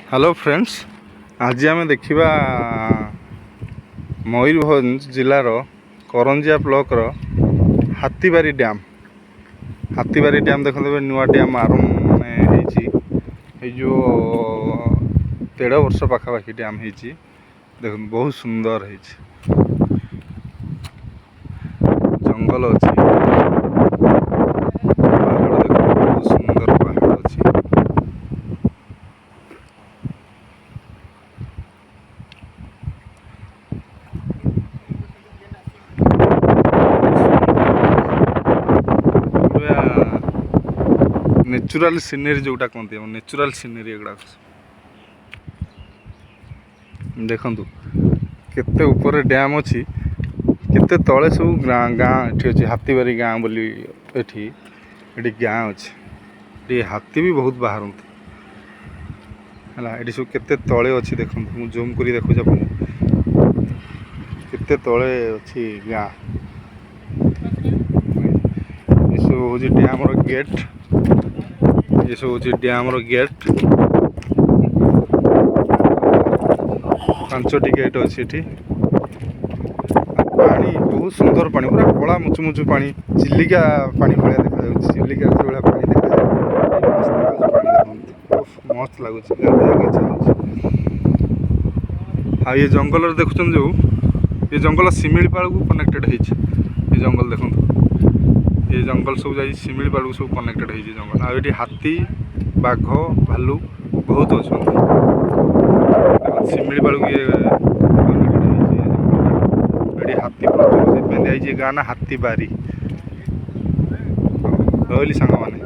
Hello friends, आज आम देखा मयूरभंज जिलार Karanjia block Hathibari dam. Hathibari dam देखते नुआ डैम आरंभ माने जो 13 वर्ष पाखापाखि डैम देख बहुत सुंदर है। जंगल अच्छी पहाड़ देख बहुत सुंदर पहाड़ अच्छी। नेचुरल सीनरी जोटा कहते नेचुरल सीनरी एगुड़ा देखु केते ऊपर डैम अच्छी केते तले सब गाँ एठी अच्छी हाथीबारी गाँ बोली एठी गाँ अच्छी। हाथी भी बहुत बाहरती है ये सब केते तले अच्छी देखो मुझे जूम कर देखुच केते तले अच्छी गाँ। ये सब हूँ डैम गेट, ये सब हूँ डैम गेट 5टी गेट अच्छी। पानी बहुत सुंदर पानी पूरा कला मुचु मुचु पानी चिलिका पानी भाया देखा चिलिका जो पानी देखा मस्त लगुच हाँ। ये जंगल देखुन जो ये जंगल शिमिलीपाल को कनेक्टेड है। ये जंगल देखो ये जंगल सब जा शिमिलीपाल को सब कनेक्टेड है जंगल। आ ये हाथी बाघ भालू बहुत अच्छा शिमिलीपाल को ये हाथी प्रचुर गाँ ना हाथीबारी। रही सांग मैंने।